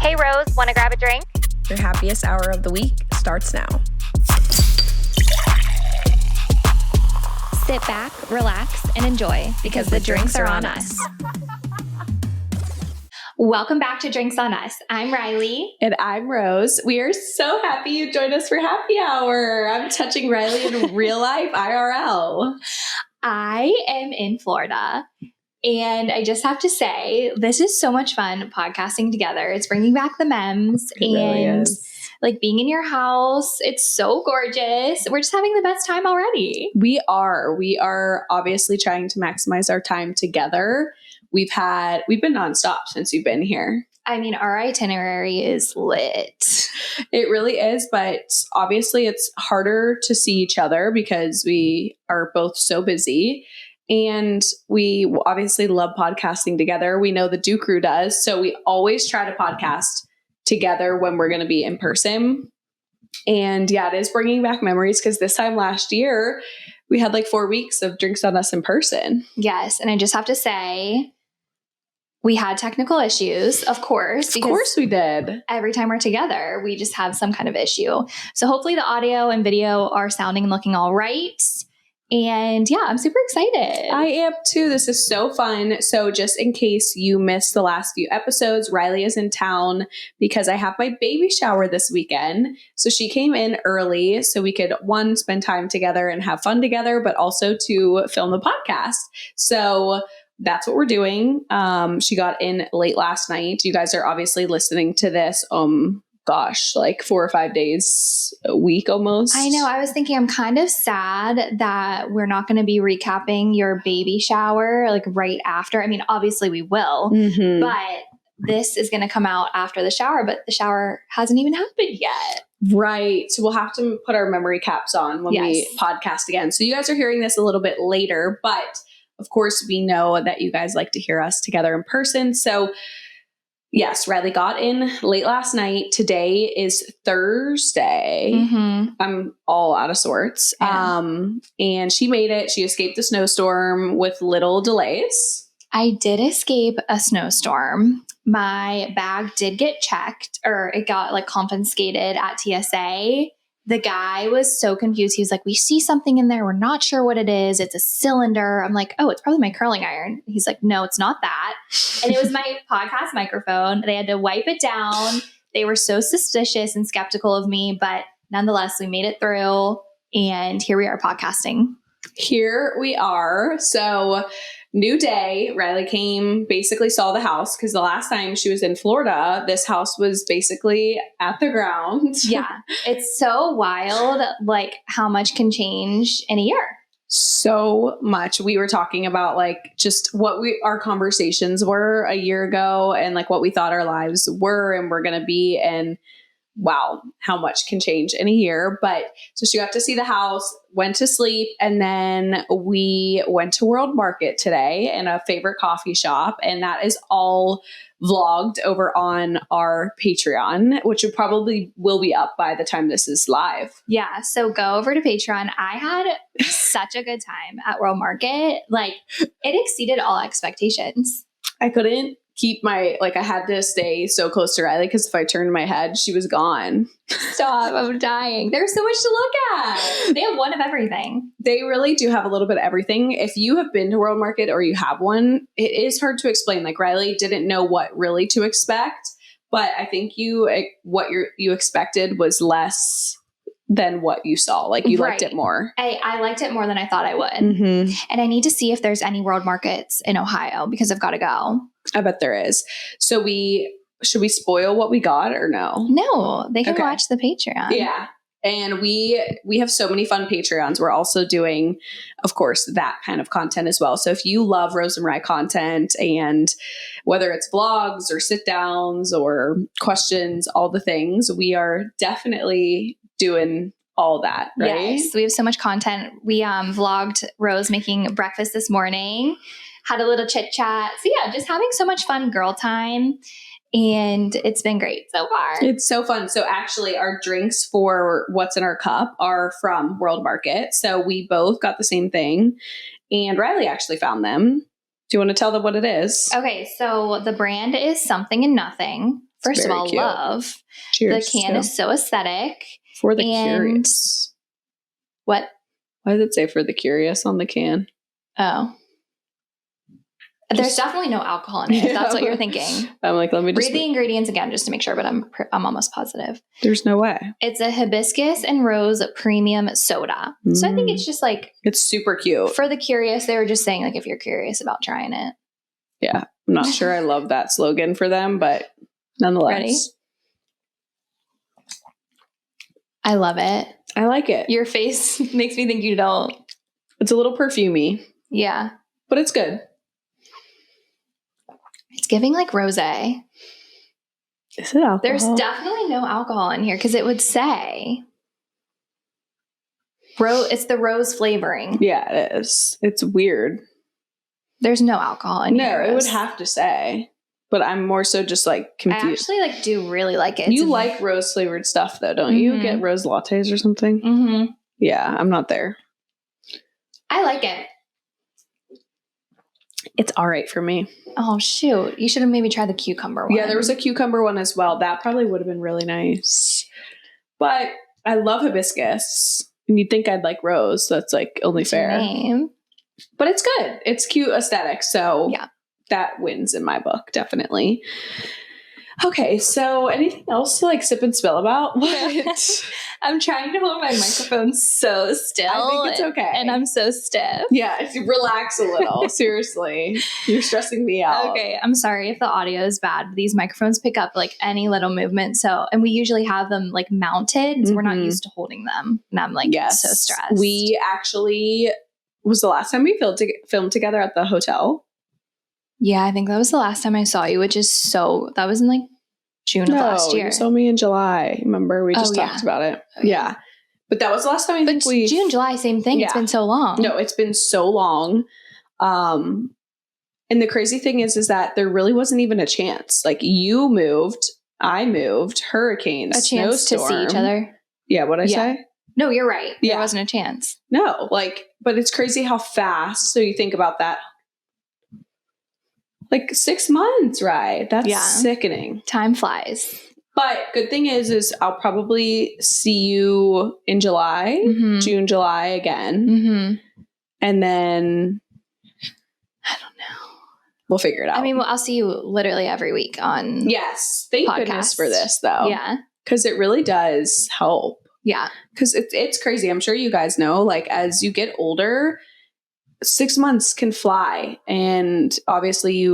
Hey Rose, want to grab a drink? Your happiest hour of the week starts now. Sit back, relax, and enjoy because the drinks are on us. Welcome back to Drinks on Us. I'm Riley. And I'm Rose. We are so happy you joined us for happy hour. I'm touching Riley in real life, IRL. I am in Florida. And I just have to say, this is so much fun podcasting together. It's bringing back the memes and like being in your house. It's so gorgeous. We're just having the best time already. We are obviously trying to maximize our time together. We've been nonstop since you've been here. I mean, our itinerary is lit. It really is, but obviously it's harder to see each other because we are both so busy. And we obviously love podcasting together. We know the Do Crew does. So we always try to podcast together when we're going to be in person. And yeah, it is bringing back memories because this time last year, we had like 4 weeks of Drinks on Us in person. Yes. And I just have to say, we had technical issues, of course. Of course we did. Every time we're together, we just have some kind of issue. So hopefully the audio and video are sounding and looking all right. And yeah, I'm super excited. I am too. This is so fun. So just in case you missed the last few episodes, Riley is in town because I have my baby shower this weekend. So she came in early so we could, one, spend time together and have fun together, but also to film the podcast. So that's what we're doing. She got in late last night. You guys are obviously listening to this, like 4 or 5 days a week almost. I know. I was thinking I'm kind of sad that we're not going to be recapping your baby shower like right after. I mean, obviously we will, but this is going to come out after the shower, but the shower hasn't even happened yet. Right. So we'll have to put our memory caps on when we podcast again. So you guys are hearing this a little bit later, but of course we know that you guys like to hear us together in person. So yes, Riley got in late last night. Today is Thursday. I'm all out of sorts. Yeah. And she made it. She escaped the snowstorm with little delays. I did escape a snowstorm. My bag did get checked, or it got like confiscated at TSA. The guy was so confused. He was like, we see something in there. We're not sure what it is. It's a cylinder. I'm like, oh, it's probably my curling iron. He's like, no, it's not that. And it was my podcast microphone. They had to wipe it down. They were so suspicious and skeptical of me, but nonetheless, we made it through. And here we are podcasting. Here we are. So new day. Riley came, basically saw the house because the last time she was in Florida, this house was basically at the ground. Yeah. It's so wild, like how much can change in a year. So much. We were talking about like just what our conversations were a year ago and like what we thought our lives were and were going to be. And wow, how much can change in a year. But so she got to see the house, went to sleep, and then we went to World Market today in a favorite coffee shop. And that is all vlogged over on our Patreon, which will be up by the time this is live. Yeah. So go over to Patreon. I had such a good time at World Market. Like it exceeded all expectations. I couldn't keep I had to stay so close to Riley because if I turned my head, she was gone. Stop. I'm dying. There's so much to look at. They have one of everything. They really do have a little bit of everything. If you have been to World Market or you have one, it is hard to explain. Like Riley didn't know what really to expect, but I think what you expected was less than what you saw. Like you liked it more. I liked it more than I thought I would. And I need to see if there's any World Markets in Ohio because I've got to go. I bet there is. So should we spoil what we got or no? No, they can watch the Patreon. Yeah. And we have so many fun Patreons. We're also doing, of course, that kind of content as well. So if you love Rose and Rye content, and whether it's vlogs or sit downs or questions, all the things, we are definitely doing all that, right? Yes, we have so much content. We vlogged Rose making breakfast this morning, had a little chit chat. So yeah, just having so much fun girl time. And it's been great so far. It's so fun. So actually our drinks for what's in our cup are from World Market. So we both got the same thing. And Riley actually found them. Do you want to tell them what it is? Okay, so the brand is Something and Nothing. First of all, cute. love. Cheers. The can is so aesthetic. For the And- curious. What? Why does it say for the curious on the can? Oh. There's definitely no alcohol in it, if that's what you're thinking. I'm like, let me just read the ingredients again just to make sure, but I'm almost positive. There's no way. It's a hibiscus and rose premium soda. So I think it's just like, it's super cute. for the curious, they were just saying like if you're curious about trying it. Yeah. I'm not sure I love that slogan for them, but nonetheless. Ready? I love it. I like it. Your face makes me think you don't. It's a little perfumey, Yeah. but it's good. It's giving like rosé. Is it alcohol? There's definitely no alcohol in here because it would say it's the rose flavoring. Yeah, it is. It's weird. There's no alcohol in here. No, it would have to say. But I'm more so just like confused. I actually like do really like it. You like rose flavored stuff though, don't you? Get rose lattes or something? Mm-hmm. Yeah, I'm not there. I like it. It's all right for me. Oh, shoot. You should have maybe tried the cucumber one. Yeah, there was a cucumber one as well. That probably would have been really nice. But I love hibiscus. And you'd think I'd like rose. That's like only fair. Name. But it's good. It's cute aesthetic. So Yeah. that wins in my book, definitely. Okay, so anything else to like sip and spill about? What? I'm trying to hold my microphone so still. I think it's okay. And I'm so stiff. Yeah, relax a little. Seriously. You're stressing me out. Okay, I'm sorry if the audio is bad. These microphones pick up like any little movement. So, and we usually have them like mounted. So we're not used to holding them. And I'm like so stressed. We actually, was the last time we filmed together at the hotel. Yeah, I think that was the last time I saw you, which is that was in like June of last year. You saw me in July. Remember, we just talked about it. Okay. Yeah. But that was the last time I think we... June, July, same thing. Yeah. It's been so long. No, it's been so long. And the crazy thing is that there really wasn't even a chance. Like you moved, I moved, hurricane, a chance snowstorm. to see each other. Yeah, what'd I say? No, you're right. Yeah. There wasn't a chance. No, but it's crazy how fast. So you think about that. Like 6 months, right? That's sickening. Time flies. But good thing is I'll probably see you in July, June, July again. Mm-hmm. And then I don't know. We'll figure it out. I mean, I'll see you literally every week on Yes. Thank goodness for this though. Yeah. Because it really does help. Yeah. Because it's crazy. I'm sure you guys know, like as you get older, 6 months can fly. And obviously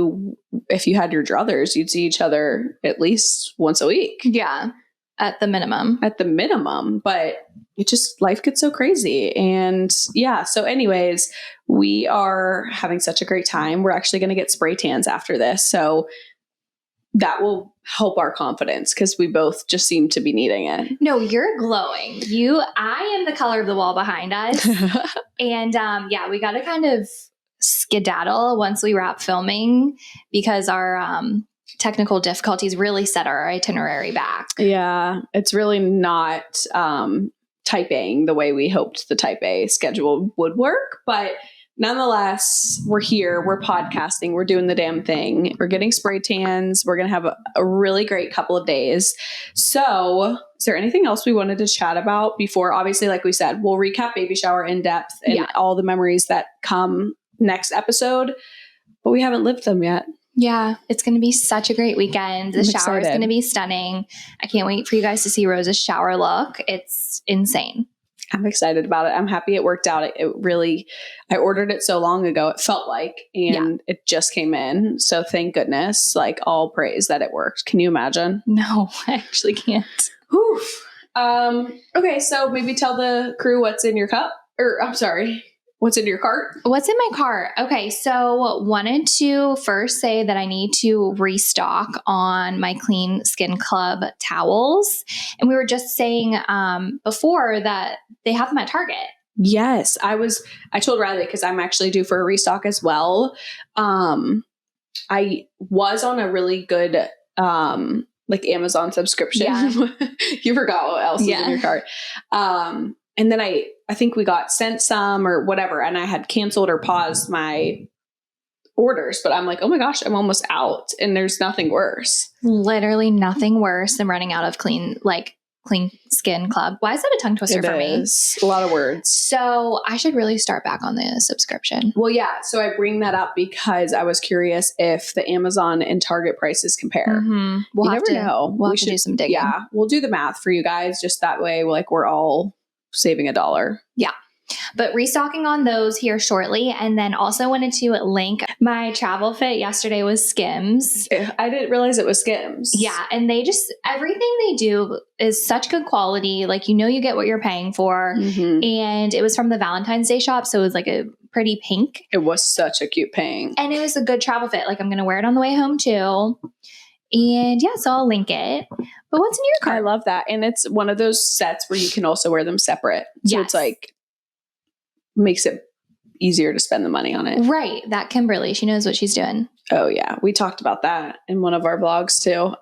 if you had your druthers, you'd see each other at least once a week. Yeah. At the minimum. But life gets so crazy. And yeah. So anyways, we are having such a great time. We're actually going to get spray tans after this. So that will help our confidence because we both just seem to be needing it. No, you're glowing. I am the color of the wall behind us. And we got to kind of skedaddle once we wrap filming because our technical difficulties really set our itinerary back. Yeah, it's really not type A the way we hoped the type A schedule would work. But nonetheless, we're here, we're podcasting, we're doing the damn thing. We're getting spray tans. We're going to have a really great couple of days. So is there anything else we wanted to chat about before? Obviously, like we said, we'll recap baby shower in depth and all the memories that come next episode, but we haven't lived them yet. Yeah, it's going to be such a great weekend. The shower is going to be stunning. I can't wait for you guys to see Rose's shower look. It's insane. I'm excited about it. I'm happy it worked out. I ordered it so long ago, it felt like, and it just came in. So thank goodness, like all praise that it worked. Can you imagine? No, I actually can't. Oof. Okay. So maybe tell the crew what's in your cup what's in your cart? What's in my cart? Okay. So wanted to first say that I need to restock on my Clean Skin Club towels. And we were just saying before that they have them at Target. Yes. I told Riley because I'm actually due for a restock as well. I was on a really good like Amazon subscription. Yeah. You forgot what else is in your cart. And then I think we got sent some or whatever, and I had canceled or paused my orders, but I'm like, oh my gosh, I'm almost out, and there's nothing worse. Literally nothing worse than running out of clean skin club. Why is that a tongue twister for me? It is a lot of words. So I should really start back on the subscription. Well, yeah. So I bring that up because I was curious if the Amazon and Target prices compare. Mm-hmm. You never know. We'll have to do some digging. Yeah, we'll do the math for you guys. Just that way, like we're all saving $1. Yeah. But restocking on those here shortly. And then also wanted to link my travel fit yesterday was Skims. I didn't realize it was Skims. Yeah. And everything they do is such good quality. Like, you get what you're paying for. Mm-hmm. And it was from the Valentine's Day shop. So it was like a pretty pink. It was such a cute pink. And it was a good travel fit. Like, I'm going to wear it on the way home too. And yeah, so I'll link it. But what's in your cart? I love that. And it's one of those sets where you can also wear them separate. So Yes. it's like, makes it easier to spend the money on it. Right. That Kimberly, she knows what she's doing. Oh yeah. We talked about that in one of our vlogs too.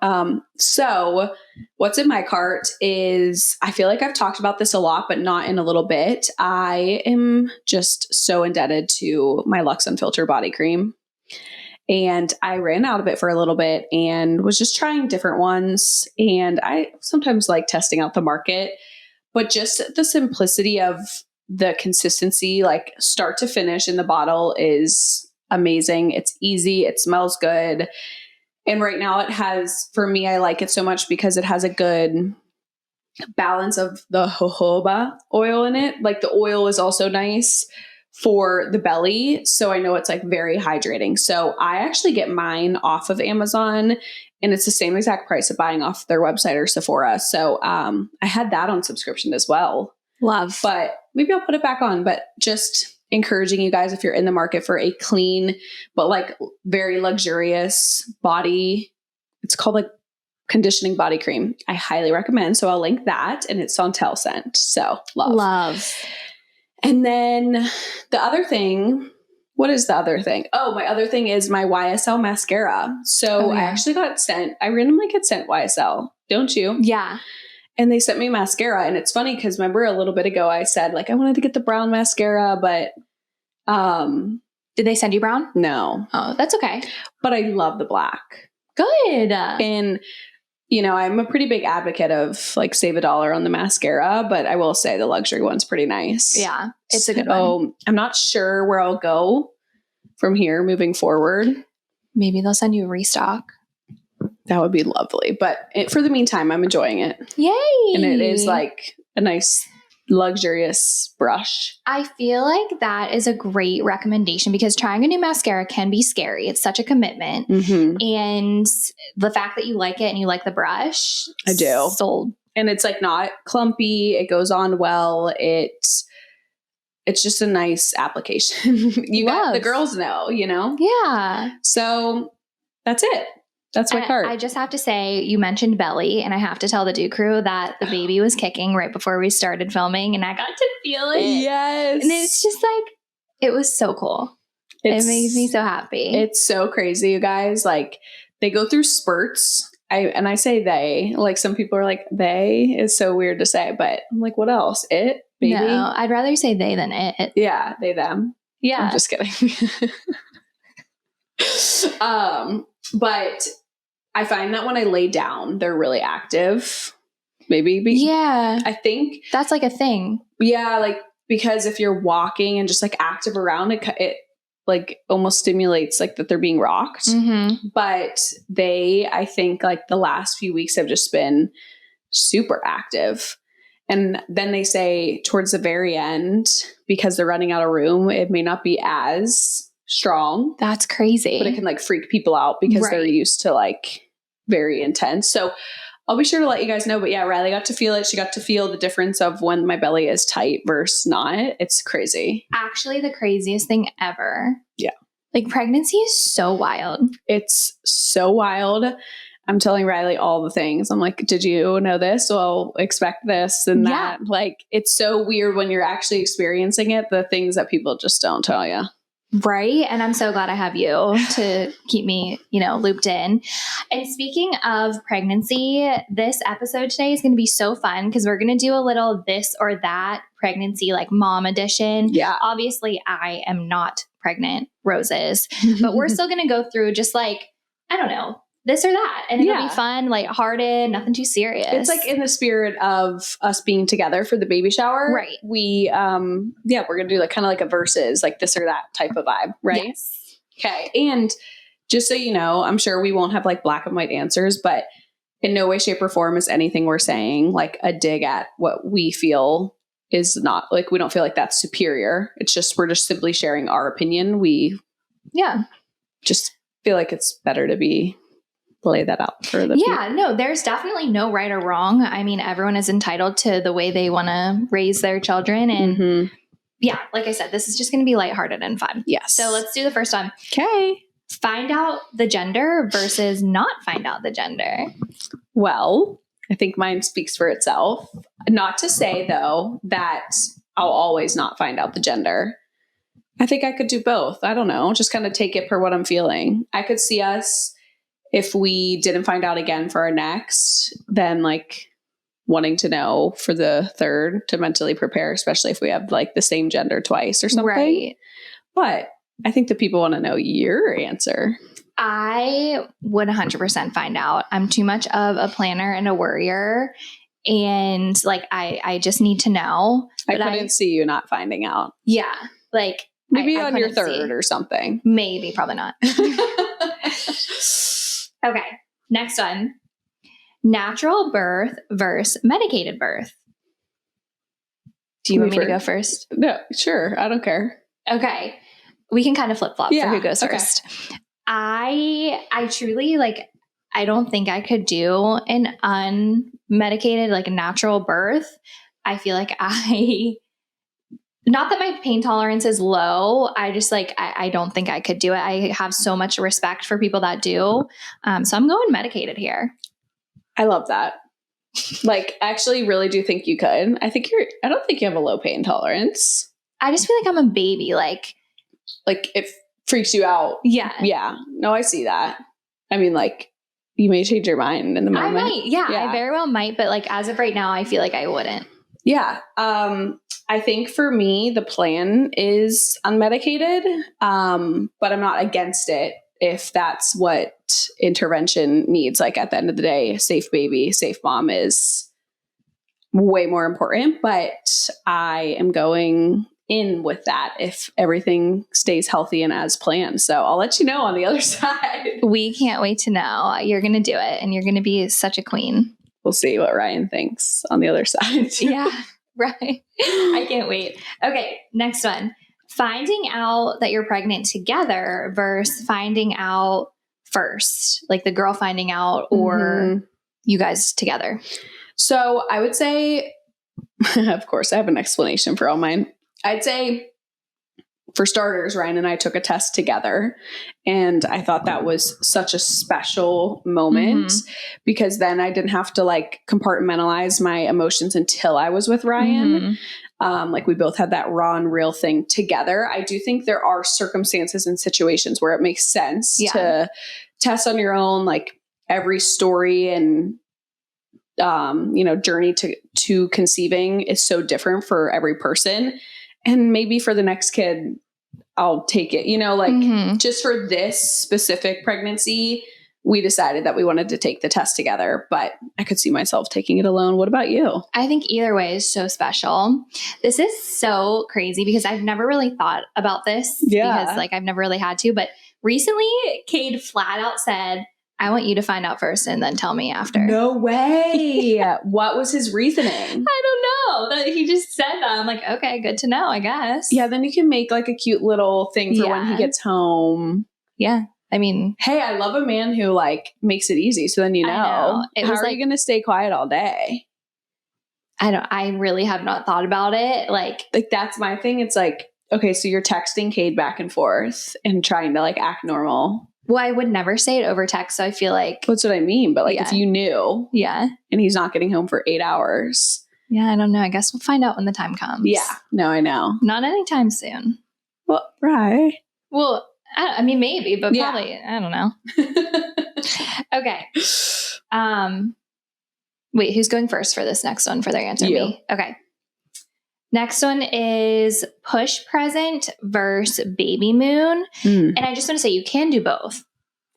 So what's in my cart is, I feel like I've talked about this a lot, but not in a little bit. I am just so indebted to my Luxe Unfiltered body cream. And I ran out of it for a little bit and was just trying different ones. And I sometimes like testing out the market, but just the simplicity of the consistency, like start to finish in the bottle, is amazing. It's easy. It smells good. And right now it has, for me, I like it so much because it has a good balance of the jojoba oil in it. Like the oil is also nice for the belly. So I know it's like very hydrating. So I actually get mine off of Amazon, and it's the same exact price of buying off their website or Sephora. So I had that on subscription as well. Love. But maybe I'll put it back on. But just encouraging you guys, if you're in the market for a clean, but like very luxurious body, it's called like conditioning body cream. I highly recommend. So I'll link that, and it's Santel scent. So love. And then the other thing, what is the other thing? Oh, my other thing is my YSL mascara. So I actually I randomly get sent YSL. Don't you? Yeah. And they sent me mascara. And it's funny because remember a little bit ago I said like I wanted to get the brown mascara, but did they send you brown? No. Oh, that's okay. But I love the black. Good. And I'm a pretty big advocate of like save $1 on the mascara, but I will say the luxury one's pretty nice. Yeah, it's a good one. I'm not sure where I'll go from here moving forward. Maybe they'll send you a restock. That would be lovely. But for the meantime, I'm enjoying it. Yay. And it is like a nice luxurious brush. I feel like that is a great recommendation because trying a new mascara can be scary. It's such a commitment. Mm-hmm. And the fact that you like it and you like the brush. I do. Sold. And it's like not clumpy. It goes on well. It's just a nice application. The girls know, Yeah. So that's it. That's my cart. I just have to say, you mentioned belly, and I have to tell the Duke crew that the baby was kicking right before we started filming, and I got to feel it. Yes. And it's just like, it was so cool. It makes me so happy. It's so crazy, you guys. Like, they go through spurts. I say they. Like, some people are like, they is so weird to say, but I'm like, what else? It? Baby? No, I'd rather say they than it. Yeah, they, them. Yeah. I'm just kidding. But I find that when I lay down, they're really active. Maybe. Yeah. I think that's like a thing. Yeah. Like, because if you're walking and just like active around it like almost stimulates like that they're being rocked. Mm-hmm. But I think like the last few weeks have just been super active. And then they say towards the very end, because they're running out of room, it may not be as strong. That's crazy. But it can like freak people out because they're used to like very intense. So I'll be sure to let you guys know. But yeah, Riley got to feel it. She got to feel the difference of when my belly is tight versus not. It's crazy. Actually, the craziest thing ever. Yeah. Like, pregnancy is so wild. It's so wild. I'm telling Riley all the things. I'm like, did you know this? Well, expect this and that. Like, it's so weird when you're actually experiencing it, the things that people just don't tell you. Right. And I'm so glad I have you to keep me, looped in. And speaking of pregnancy, this episode today is going to be so fun because we're going to do a little this or that pregnancy, like mom edition. Yeah. Obviously, I am not pregnant, Roses, but we're still going to go through just like, I don't know, this or that. And it'll be fun, lighthearted, nothing too serious. It's like in the spirit of us being together for the baby shower. Right. We, we're going to do like kind of like a versus, like this or that type of vibe. Right. Yes. Okay. And just so you know, I'm sure we won't have like black and white answers, but in no way, shape, or form is anything we're saying like a dig at what we feel is not like, we don't feel like that's superior. It's just, we're just simply sharing our opinion. We just feel like it's better to lay that out for the people. No, there's definitely no right or wrong. I mean, everyone is entitled to the way they want to raise their children. And like I said, this is just going to be lighthearted and fun. Yes. So let's do the first one. Okay. Find out the gender versus not find out the gender. Well, I think mine speaks for itself. Not to say, though, that I'll always not find out the gender. I think I could do both. I don't know. Just kind of take it for what I'm feeling. I could see us, if we didn't find out again for our next, then like wanting to know for the third to mentally prepare, especially if we have like the same gender twice or something. Right. But I think the people want to know your answer. I would 100% find out. I'm too much of a planner and a worrier. And like, I just need to know. I couldn't see you not finding out. Yeah. Like maybe on your third or something. Maybe, probably not. Okay, next one. Natural birth versus medicated birth. Do you want me to go first? No, sure. I don't care. Okay. We can kind of flip-flop for who goes first. I truly, I don't think I could do an unmedicated, natural birth. I feel like not that my pain tolerance is low. I just I don't think I could do it. I have so much respect for people that do. So I'm going medicated here. I love that. I actually really do think you could. I don't think you have a low pain tolerance. I just feel like I'm a baby. Like it freaks you out. Yeah. Yeah. No, I see that. I mean, you may change your mind in the moment. I might. Yeah, I very well might. But as of right now, I feel like I wouldn't. Yeah. I think for me, the plan is unmedicated, but I'm not against it if that's what intervention needs. At the end of the day, safe baby, safe mom is way more important, but I am going in with that if everything stays healthy and as planned. So I'll let you know on the other side. We can't wait to know. You're going to do it and you're going to be such a queen. We'll see what Ryan thinks on the other side. Yeah. Right. I can't wait. Okay. Next one. Finding out that you're pregnant together versus finding out first, like the girl finding out or you guys together. So I would say, of course, I have an explanation for all mine. I'd say, for starters, Ryan and I took a test together, and I thought that was such a special moment because then I didn't have to compartmentalize my emotions until I was with Ryan. We both had that raw and real thing together. I do think there are circumstances and situations where it makes sense to test on your own, every story and journey to conceiving is so different for every person. And maybe for the next kid, I'll take it, just for this specific pregnancy, we decided that we wanted to take the test together, but I could see myself taking it alone. What about you? I think either way is so special. This is so crazy because I've never really thought about this because I've never really had to, but recently Cade flat out said, I want you to find out first and then tell me after. No way. What was his reasoning? I don't know. That he just said that. I'm like, okay, good to know, I guess. Yeah, then you can make a cute little thing for when he gets home. Yeah. I mean, hey, I love a man who makes it easy. So then How are you going to stay quiet all day? I really have not thought about it. That's my thing. It's okay, so you're texting Cade back and forth and trying to act normal. Well, I would never say it over text. So I feel like that's what I mean. But if you knew, and he's not getting home for 8 hours. Yeah, I don't know. I guess we'll find out when the time comes. Yeah, no, I know. Not anytime soon. Well, right. Well, I mean, maybe, but Yeah. probably, I don't know. Okay. Wait, who's going first for this next one for their answer? You. Me. Okay. Next one is push present versus baby moon. And I just want to say you can do both.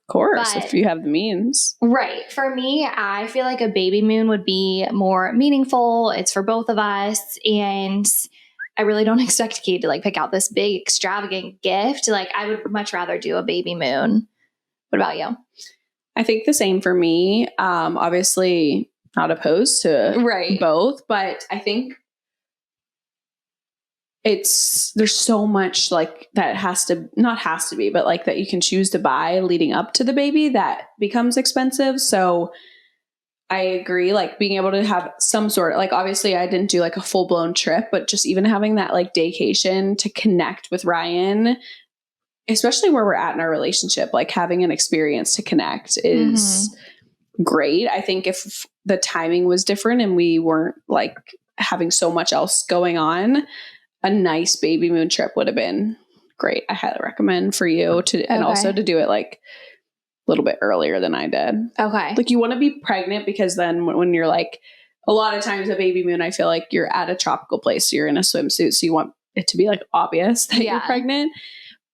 Of course, But- if you have the means. Right. For me, I feel like a baby moon would be more meaningful. It's for both of us. And I really don't expect Kate to like pick out this big extravagant gift. Like I would much rather do a baby moon. What about you? I think the same for me. Obviously not opposed to both, but I think there's so much like that not has to be, but like that you can choose to buy leading up to the baby that becomes expensive. So I agree, like being able to have some sort of like, obviously I didn't do like a full blown trip, but just even having that like daycation to connect with Ryan, especially where we're at in our relationship, like having an experience to connect is great. I think if the timing was different and we weren't like having so much else going on, a nice baby moon trip would have been great. I highly recommend for you to, and also to do it like a little bit earlier than I did. Okay. Like you want to be pregnant because then when you're like, a lot of times a baby moon, I feel like you're at a tropical place, so you're in a swimsuit. So you want it to be like obvious that you're pregnant,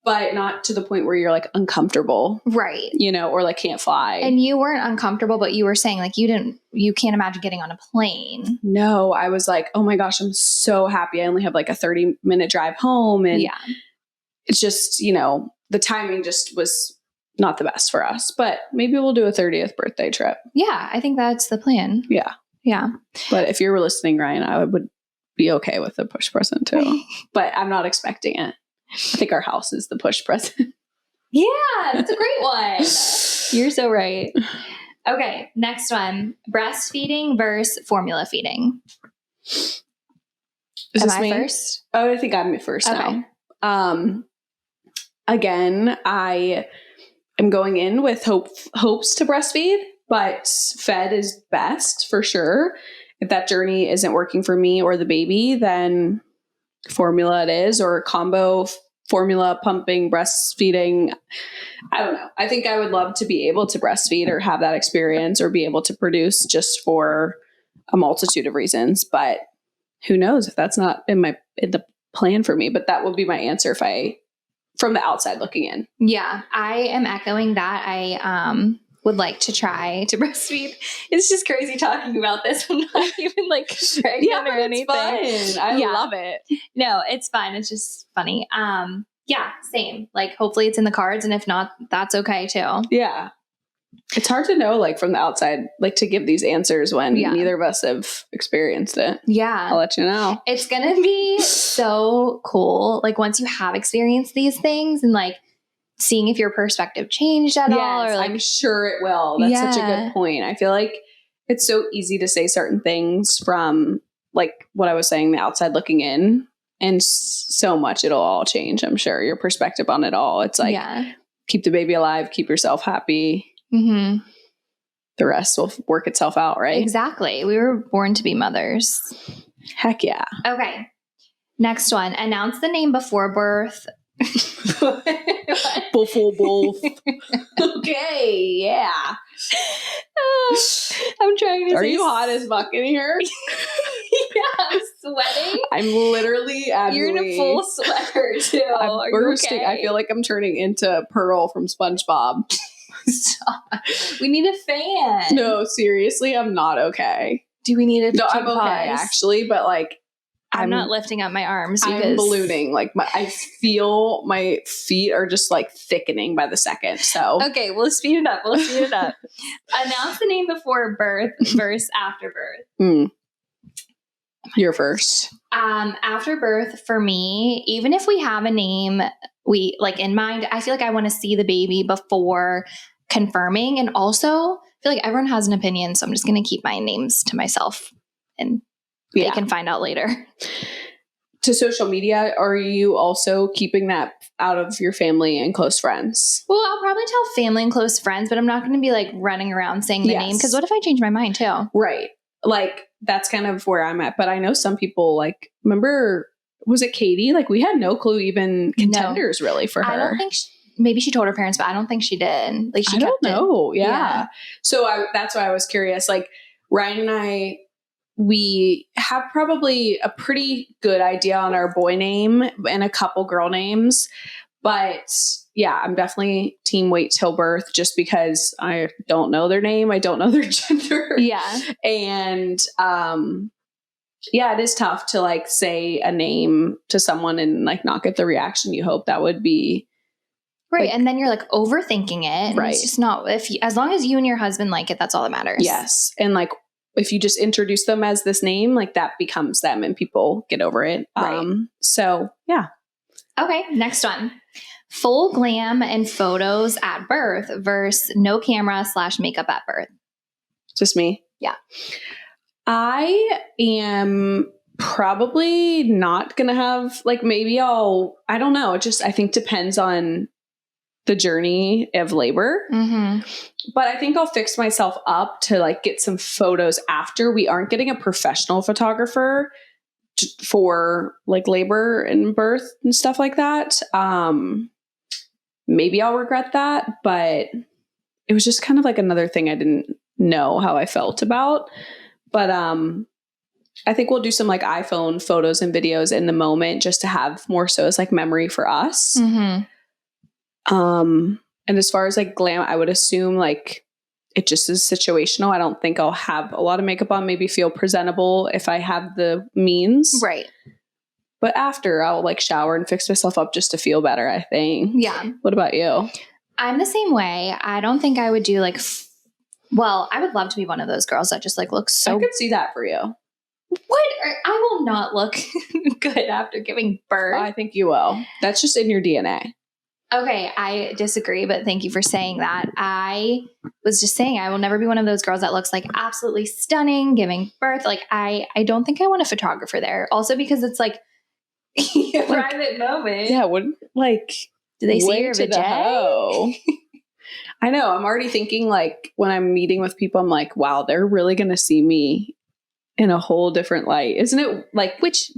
but not to the point where you're like uncomfortable. Right. You know, or like can't fly. And you weren't uncomfortable, but you were saying like you can't imagine getting on a plane. No, I was like, oh my gosh, I'm so happy. I only have like a 30-minute drive home. And it's just, you know, the timing just was not the best for us, but maybe we'll do a 30th birthday trip. Yeah. I think that's the plan. Yeah. Yeah. But if you were listening, Ryan, I would be okay with the push present too, but I'm not expecting it. I think our house is the push present. Yeah, that's a great one. You're so right. Okay, next one. Breastfeeding versus formula feeding. Is this I me first? Oh, I think I'm first now. Again, I am going in with hopes to breastfeed, but fed is best for sure. If that journey isn't working for me or the baby, then formula it is, or combo formula, pumping, breastfeeding. I don't know. I think I would love to be able to breastfeed or have that experience or be able to produce just for a multitude of reasons. But who knows if that's not in the plan for me, but that would be my answer from the outside looking in. Yeah, I am echoing that. I would like to try to breastfeed. It's just crazy talking about this. I'm not even like pregnant or anything. It's fun. I love it. No, it's fun. It's just funny. Yeah, same. Like hopefully it's in the cards, and if not, that's okay too. Yeah. It's hard to know like from the outside, like to give these answers when neither of us have experienced it. Yeah. I'll let you know. It's going to be so cool. Like once you have experienced these things and like seeing if your perspective changed at all. Or like, I'm sure it will. That's such a good point. I feel like it's so easy to say certain things from like what I was saying, the outside looking in, and so much it'll all change. I'm sure your perspective on it all. It's like, keep the baby alive, keep yourself happy. Mm-hmm. The rest will work itself out, right? Exactly. We were born to be mothers. Heck yeah. Okay. Next one. Announce the name before birth. Before both. Okay, yeah. I'm trying to Are you hot as fuck in here? Yeah, I'm sweating. I'm literally You're in a full sweater too. I'm bursting. Okay? I feel like I'm turning into Pearl from SpongeBob. Stop. We need a fan. No, seriously, I'm not okay. Do we need a No, I'm okay actually, but like I'm not lifting up my arms because I'm ballooning. Like I feel my feet are just like thickening by the second. So okay, we'll speed it up. Announce the name before birth versus after birth. You're first. After birth, for me, even if we have a name we like in mind, I feel like I want to see the baby before confirming. And also I feel like everyone has an opinion. So I'm just going to keep my names to myself and they can find out later. To social media, are you also keeping that out of your family and close friends? Well, I'll probably tell family and close friends, but I'm not going to be like running around saying the name. Because what if I change my mind too? Right. Like that's kind of where I'm at. But I know some people like, remember was it Katie? Like, we had no clue even contenders really for her. I don't think maybe she told her parents, but I don't think she did. Like, she kept don't know. Yeah. So that's why I was curious. Like, Ryan and I, we have probably a pretty good idea on our boy name and a couple girl names, but yeah, I'm definitely team wait till birth just because I don't know their name. I don't know their gender. Yeah. And, yeah, it is tough to like say a name to someone and like not get the reaction you hope. That would be right. like, and then you're like overthinking it. Right. It's just not, as long as you and your husband like it, that's all that matters. Yes. And like, if you just introduce them as this name, like that becomes them and people get over it. Right. So yeah. Okay. Next one. Full glam and photos at birth versus no camera / makeup at birth. Just me. Yeah. I am probably not going to have like, maybe I don't know. It just, I think depends on the journey of labor. Mm-hmm. But I think I'll fix myself up to like get some photos after. We aren't getting a professional photographer for like labor and birth and stuff like that. Maybe I'll regret that, but it was just kind of like another thing I didn't know how I felt about. But I think we'll do some like iPhone photos and videos in the moment just to have more so as like memory for us. Mm-hmm. And as far as like glam, I would assume like it just is situational. I don't think I'll have a lot of makeup on, maybe feel presentable if I have the means. Right. But after I'll like shower and fix myself up just to feel better, I think. Yeah. What about you? I'm the same way. I don't think I would do like, well, I would love to be one of those girls that just like looks so. I could see that for you. What? I will not look good after giving birth. I think you will. That's just in your DNA. Okay, I disagree, but thank you for saying that. I was just saying I will never be one of those girls that looks like absolutely stunning giving birth. Like I don't think I want a photographer there. Also because it's like a private moment. Yeah, wouldn't like do they see your vagina? I know. I'm already thinking like when I'm meeting with people, I'm like, wow, they're really gonna see me in a whole different light. Isn't it like which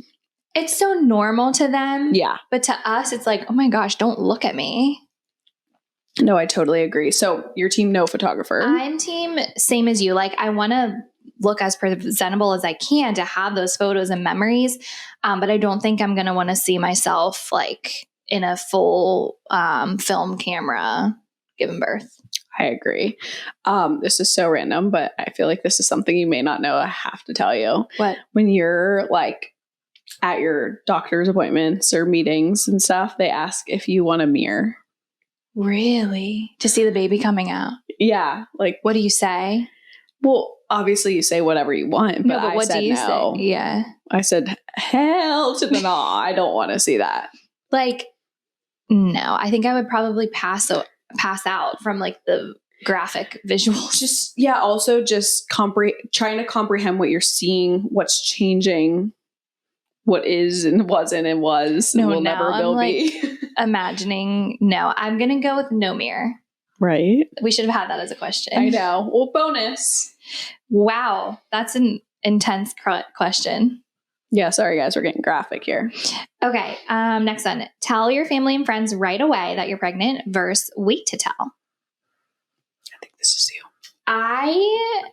it's so normal to them. Yeah. But to us, it's like, oh my gosh, don't look at me. No, I totally agree. So your team, no photographer. I'm team same as you. Like I want to look as presentable as I can to have those photos and memories. But I don't think I'm going to want to see myself like in a full film camera giving birth. I agree. This is so random, but I feel like this is something you may not know. I have to tell you. What? When you're like at your doctor's appointments or meetings and stuff, they ask if you want a mirror. Really? To see the baby coming out? Yeah. Like, what do you say? Well, obviously you say whatever you want, but, what do you say? Yeah. I said, hell to the no. I don't want to see that. Like, no, I think I would probably pass out from like the graphic visuals. Just, yeah. Also just trying to comprehend what you're seeing, what's changing, what is and wasn't and was and will never will be. Imagining, no, I'm going to go with no mirror. Right. We should have had that as a question. I know. Well, bonus. Wow. That's an intense question. Yeah. Sorry, guys. We're getting graphic here. Okay. Next one. Tell your family and friends right away that you're pregnant versus wait to tell. I think this is you. I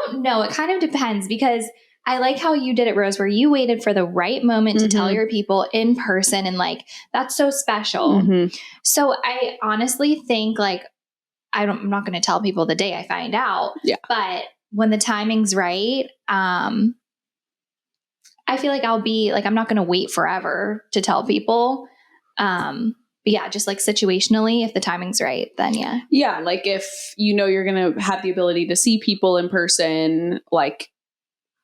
don't know. It kind of depends because I like how you did it, Rose, where you waited for the right moment to tell your people in person. And like, that's so special. Mm-hmm. So I honestly think like, I'm not going to tell people the day I find out. Yeah. But when the timing's right, I feel like I'll be like, I'm not going to wait forever to tell people. But yeah, just like situationally, if the timing's right, then yeah. Yeah. Like if you know you're going to have the ability to see people in person, like,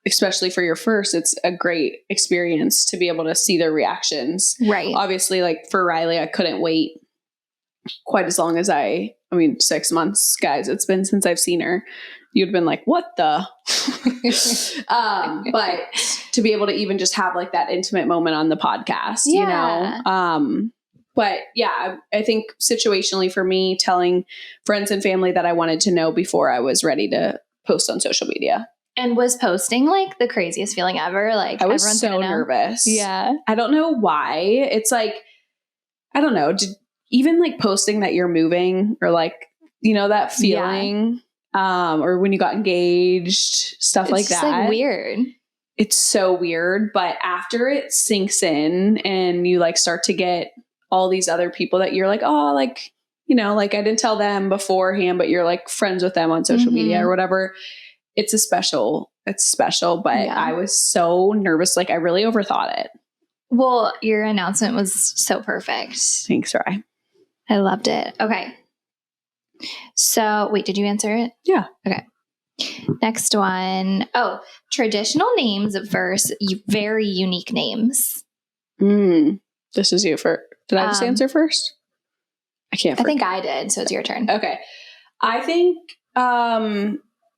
especially for your first, it's a great experience to be able to see their reactions. Right. Obviously, like for Riley, I couldn't wait quite as long as I mean, 6 months, guys, it's been since I've seen her. You'd have been like, what the? But to be able to even just have like that intimate moment on the podcast, you know? But yeah, I think situationally for me, telling friends and family that I wanted to know before I was ready to post on social media. And was posting like the craziest feeling ever. Like I was everyone's so gonna know. nervous. Yeah. I don't know why. It's like, I don't know. Even like posting that you're moving or like, you know, that feeling, or when you got engaged, stuff It's like just that. like weird. It's so weird. But after it sinks in and you like start to get all these other people that you're like, oh, like, you know, like I didn't tell them beforehand, but you're like friends with them on social media or whatever. It's special, but I was so nervous. Like I really overthought it. Well, your announcement was so perfect. Thanks, Rye. I loved it. Okay. So wait, did you answer it? Yeah. Okay. Next one. Oh, traditional names versus very unique names. This is you first. Did I just answer first? I can't. I think I did. So it's your turn. Okay. I think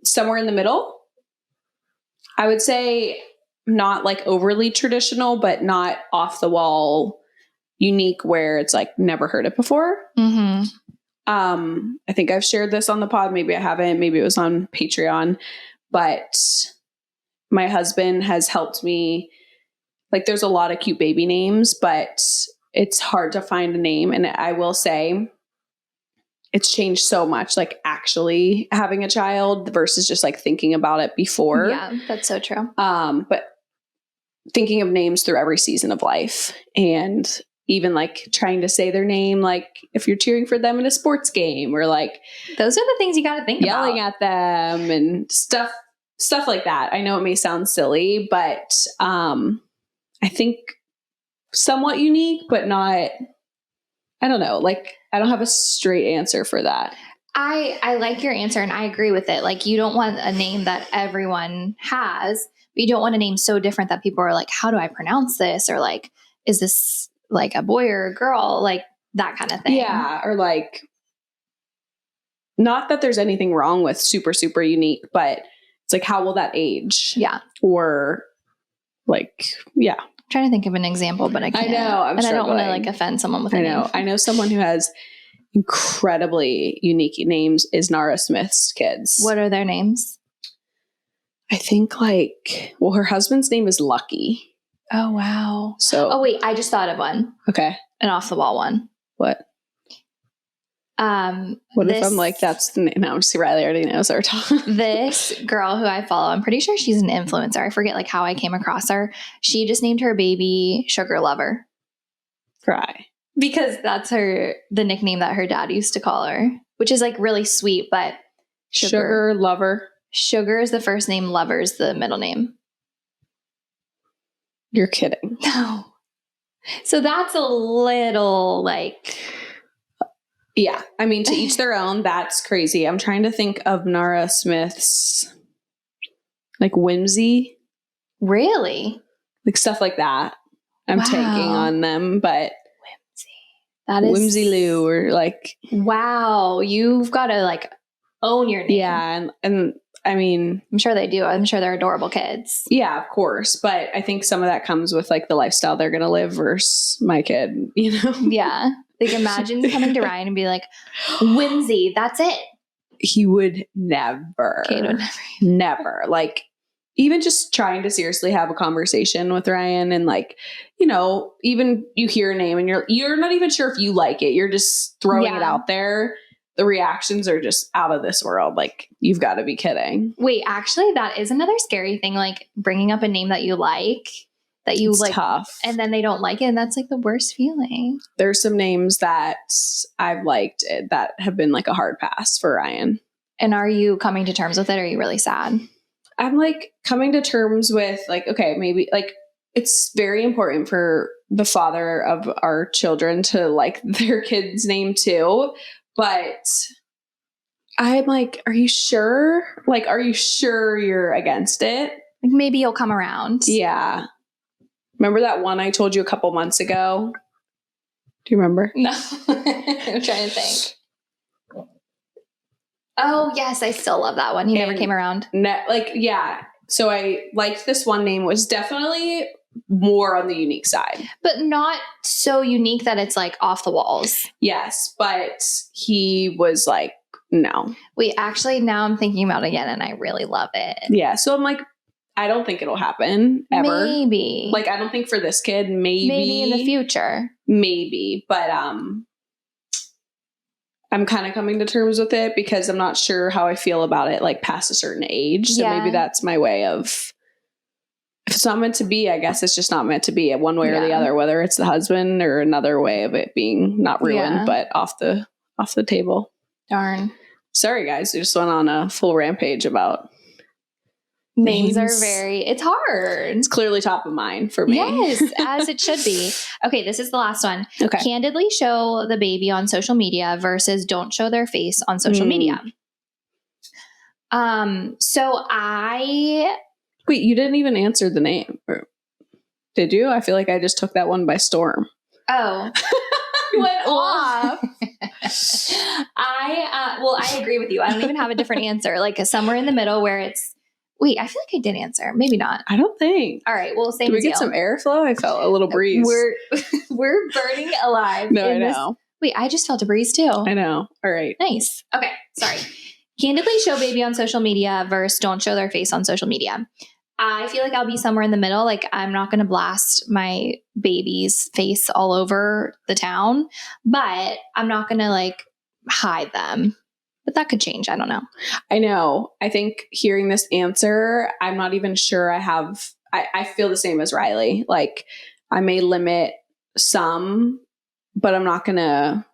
somewhere in the middle. I would say not like overly traditional, but not off the wall unique where it's like never heard it before. Mm-hmm. I think I've shared this on the pod. Maybe I haven't. Maybe it was on Patreon. But my husband has helped me. Like there's a lot of cute baby names, but it's hard to find a name. And I will say it's changed so much, like actually having a child versus just like thinking about it before. Yeah, that's so true. But thinking of names through every season of life and even like trying to say their name, like if you're cheering for them in a sports game or like those are the things you got to think yelling about. at them and stuff like that. I know it may sound silly, but I think somewhat unique, but not, I don't know. Like I don't have a straight answer for that. I like your answer and I agree with it. Like you don't want a name that everyone has, but you don't want a name so different that people are like, how do I pronounce this? Or like, is this like a boy or a girl? Like that kind of thing. Yeah. Or like, not that there's anything wrong with super, super unique, but it's like, how will that age? Yeah. Or like, yeah. I'm trying to think of an example, but I can't. I know. I don't want to like offend someone with a name. I know someone who has incredibly unique names is Nara Smith's kids. What are their names? I think like, well, her husband's name is Lucky. Oh, wow. So, oh, wait, I just thought of one. Okay. An off the wall one. What? What if I'm like, that's the name? No, see, Riley already knows our talk. This girl who I follow, I'm pretty sure she's an influencer. I forget like how I came across her. She just named her baby Sugar Lover. Cry. Because that's the nickname that her dad used to call her, which is like really sweet, but Sugar Lover. Sugar is the first name, Lover is the middle name. You're kidding. No. So that's a little like... Yeah. I mean, to each their own. That's crazy. I'm trying to think of Nara Smith's like whimsy. Really? Like stuff like that. I'm taking on them, but whimsy. That is Whimsy Lou or like, wow, you've got to like own your name. Yeah. And I mean, I'm sure they do. I'm sure they're adorable kids. Yeah, of course. But I think some of that comes with like the lifestyle they're going to live versus my kid, you know? Yeah. Like imagine coming to Ryan and be like, whimsy, that's it. He would never. Kate would never. Like even just trying to seriously have a conversation with Ryan and like, you know, even you hear a name and you're not even sure if you like it. You're just throwing it out there. The reactions are just out of this world. Like, you've got to be kidding. Wait, actually, that is another scary thing. Like bringing up a name that you like, that you it's like, tough. And then they don't like it. And that's like the worst feeling. There's some names that I've liked that have been like a hard pass for Ryan. And are you coming to terms with it? Or are you really sad? I'm like coming to terms with like, okay, maybe like it's very important for the father of our children to like their kid's name too. But I'm like, are you sure? Like, are you sure you're against it? Like maybe you'll come around. Yeah. Remember that one I told you a couple months ago? Do you remember? No. I'm trying to think. Oh, yes. I still love that one. He never came around. Yeah. So I liked this one name, was definitely more on the unique side. But not so unique that it's like off the walls. Yes. But he was like no. Wait, actually, now I'm thinking about it again and I really love it. Yeah. So I'm like, I don't think it'll happen ever. Maybe. Like, I don't think for this kid, maybe in the future. Maybe. But I'm kind of coming to terms with it because I'm not sure how I feel about it, like past a certain age. So maybe that's my way of, if it's not meant to be, I guess it's just not meant to be one way or the other, whether it's the husband or another way of it being not ruined, but off the table. Darn. Sorry, guys. We just went on a full rampage about names are it's hard. It's clearly top of mind for me. Yes, as it should be. Okay, this is the last one. Okay. Candidly show the baby on social media versus don't show their face on social media. So Wait, you didn't even answer the name. Did you? I feel like I just took that one by storm. Oh. Went off. I agree with you. I don't even have a different answer. Like somewhere in the middle where it's, wait, I feel like I did answer. Maybe not. I don't think. All right. Well, same Did we get some airflow? I felt a little breeze. We're burning alive. No, I know. Wait, I just felt a breeze too. I know. All right. Nice. Okay. Sorry. Candidly show baby on social media versus don't show their face on social media. I feel like I'll be somewhere in the middle. Like I'm not going to blast my baby's face all over the town, but I'm not going to like hide them. But that could change. I don't know. I know. I think hearing this answer, I'm not even sure I feel the same as Riley. Like I may limit some, but I'm not going to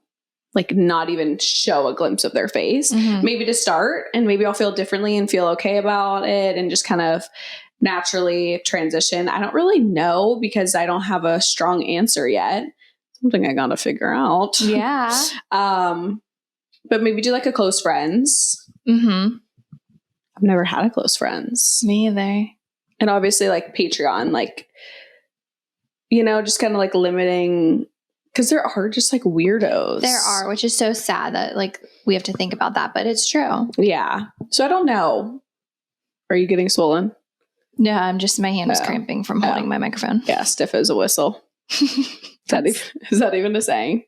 like not even show a glimpse of their face. Mm-hmm. Maybe to start, and maybe I'll feel differently and feel okay about it and just kind of naturally transition. I don't really know because I don't have a strong answer yet. Something I got to figure out. Yeah. But maybe do like a close friends. Mm-hmm. I've never had a close friends. Me either. And obviously like Patreon, like, you know, just kind of like limiting, because there are just like weirdos. There are, which is so sad that like we have to think about that, but it's true. Yeah. So I don't know. Are you getting swollen? No, my hand was cramping from holding my microphone. Yeah, stiff as a whistle. Is that even a saying?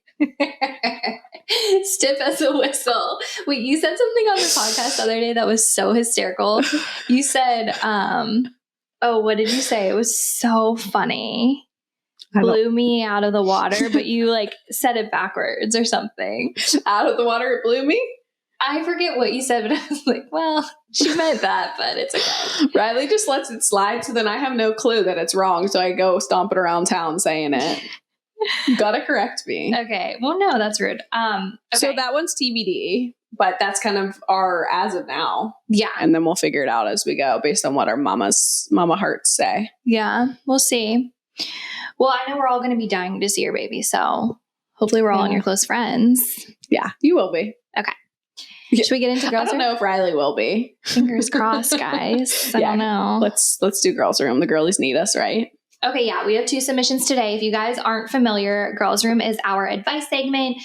Stiff as a whistle. Wait, you said something on the podcast the other day that was so hysterical. You said, what did you say? It was so funny. Blew me out of the water, but you like said it backwards or something. Out of the water, it blew me? I forget what you said, but I was like, well, she meant that, but it's okay. Riley just lets it slide, so then I have no clue that it's wrong, so I go stomping around town saying it. You gotta correct me. Okay. Well, no, that's rude. Okay. So that one's TBD, but that's kind of our as of now. Yeah. And then we'll figure it out as we go based on what our mama hearts say. Yeah. We'll see. Well, I know we're all going to be dying to see your baby, so hopefully we're all in your close friends. Yeah, you will be. Okay. Should we get into girls' room? I don't know if Riley will be. Fingers crossed, guys. I don't know. Let's do girls' room. The girlies need us, right? Okay, yeah, we have 2 submissions today. If you guys aren't familiar, Girls Room is our advice segment.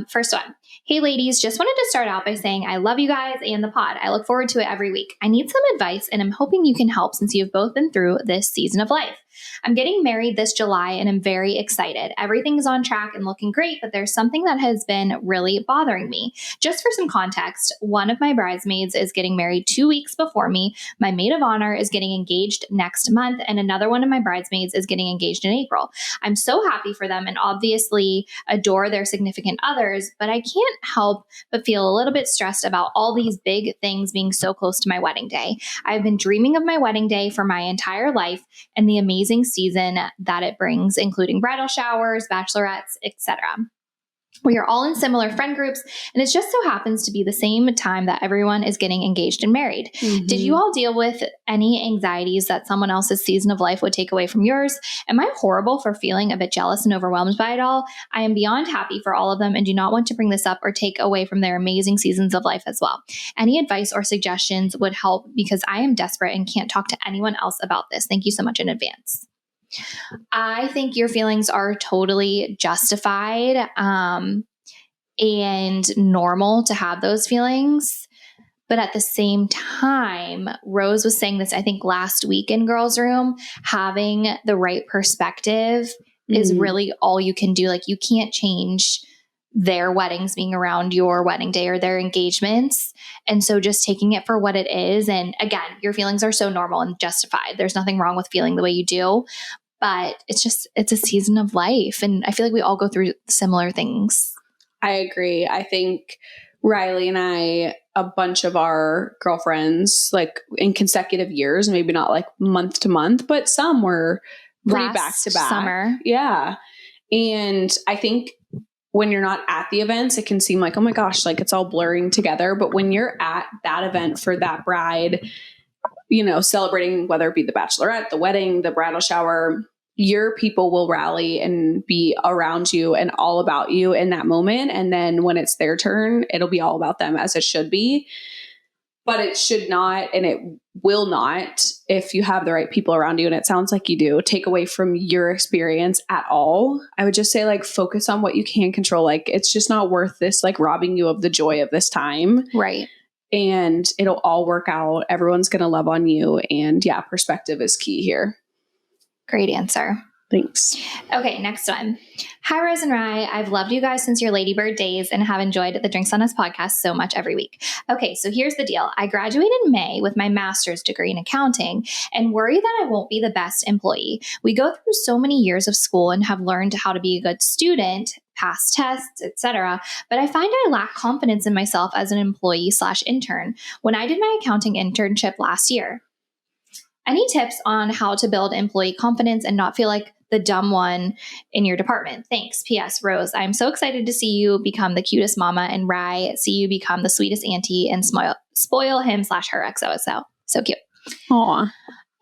First one. Hey ladies, just wanted to start out by saying I love you guys and the pod. I look forward to it every week. I need some advice and I'm hoping you can help since you've both been through this season of life. I'm getting married this July and I'm very excited. Everything is on track and looking great, but there's something that has been really bothering me. Just for some context, one of my bridesmaids is getting married 2 weeks before me. My maid of honor is getting engaged next month, and another one of my bridesmaids is getting engaged in April. I'm so happy for them and obviously adore their significant others, but I can't help but feel a little bit stressed about all these big things being so close to my wedding day. I've been dreaming of my wedding day for my entire life and the amazing season that it brings, including bridal showers, bachelorettes, etc. We are all in similar friend groups, and it just so happens to be the same time that everyone is getting engaged and married. Mm-hmm. Did you all deal with any anxieties that someone else's season of life would take away from yours? Am I horrible for feeling a bit jealous and overwhelmed by it all? I am beyond happy for all of them and do not want to bring this up or take away from their amazing seasons of life as well. Any advice or suggestions would help because I am desperate and can't talk to anyone else about this. Thank you so much in advance. I think your feelings are totally justified and normal to have those feelings. But at the same time, Rose was saying this, I think, last week in Girls Room, having the right perspective is really all you can do. Like, you can't change their weddings being around your wedding day or their engagements. And so just taking it for what it is. And again, your feelings are so normal and justified. There's nothing wrong with feeling the way you do, but it's a season of life. And I feel like we all go through similar things. I agree. I think Riley and I, a bunch of our girlfriends, like in consecutive years, maybe not like month to month, but some were pretty back to back. Summer. Yeah. And I think when you're not at the events, it can seem like, oh my gosh, like it's all blurring together. But when you're at that event for that bride, you know, celebrating, whether it be the bachelorette, the wedding, the bridal shower, your people will rally and be around you and all about you in that moment. And then when it's their turn, it'll be all about them, as it should be. But it should not, and it will not, if you have the right people around you, and it sounds like you do, take away from your experience at all. I would just say, like, focus on what you can control. Like, it's just not worth this, like, robbing you of the joy of this time. Right. And it'll all work out. Everyone's going to love on you. And yeah, perspective is key here. Great answer. Thanks. Okay, next one. Hi, Rose and Rye. I've loved you guys since your Ladybird days and have enjoyed the Drinks on Us podcast so much every week. Okay, so here's the deal. I graduated in May with my master's degree in accounting and worry that I won't be the best employee. We go through so many years of school and have learned how to be a good student, pass tests, etc. But I find I lack confidence in myself as an employee/intern when I did my accounting internship last year. Any tips on how to build employee confidence and not feel like the dumb one in your department? Thanks. P.S. Rose, I'm so excited to see you become the cutest mama, and Rye, see you become the sweetest auntie and spoil him/her XOXO. So cute. Aw.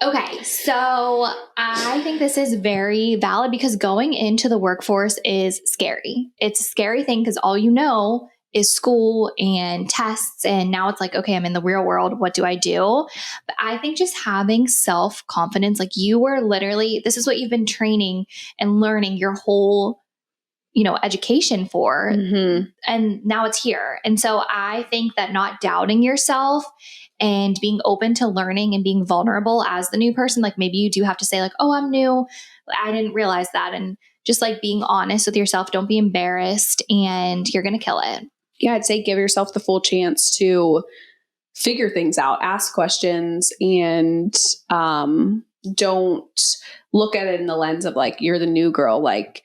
Okay, so I think this is very valid because going into the workforce is scary. It's a scary thing because all you know is school and tests. And now it's like, okay, I'm in the real world. What do I do? But I think just having self-confidence, like you were literally, this is what you've been training and learning your whole, education for. Mm-hmm. And now it's here. And so I think that not doubting yourself and being open to learning and being vulnerable as the new person, like maybe you do have to say like, oh, I'm new. I didn't realize that. And just like being honest with yourself, don't be embarrassed, and you're going to kill it. Yeah, I'd say give yourself the full chance to figure things out, ask questions, and don't look at it in the lens of like, you're the new girl. Like,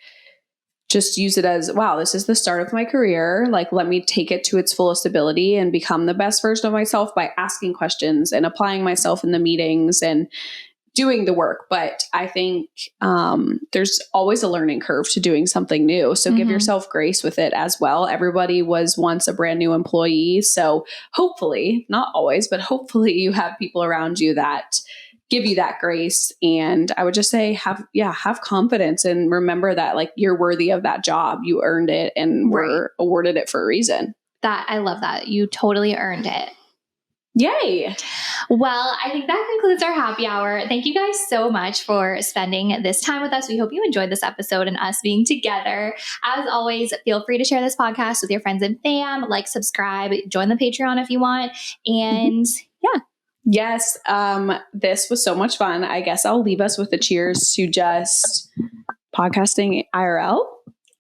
just use it as, wow, this is the start of my career. Like, let me take it to its fullest ability and become the best version of myself by asking questions and applying myself in the meetings and doing the work. But I think there's always a learning curve to doing something new. So give yourself grace with it as well. Everybody was once a brand new employee. So hopefully, not always, but hopefully you have people around you that give you that grace. And I would just say, have confidence and remember that like you're worthy of that job. You earned it and were awarded it for a reason. I love that. You totally earned it. Yay. Well, I think that concludes our happy hour. Thank you guys so much for spending this time with us. We hope you enjoyed this episode and us being together. As always, feel free to share this podcast with your friends and fam, like, subscribe, join the Patreon if you want. And yeah. Yes. This was so much fun. I guess I'll leave us with a cheers to just podcasting IRL.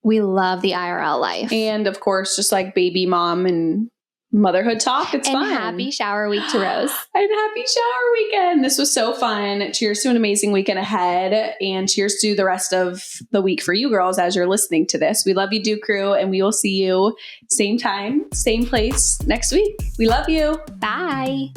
We love the IRL life. And of course, just like baby mom and motherhood talk. It's fun. And happy shower week to Rose. And happy shower weekend. This was so fun. Cheers to an amazing weekend ahead. And cheers to the rest of the week for you girls as you're listening to this. We love you, Do Crew, and we will see you same time, same place next week. We love you. Bye.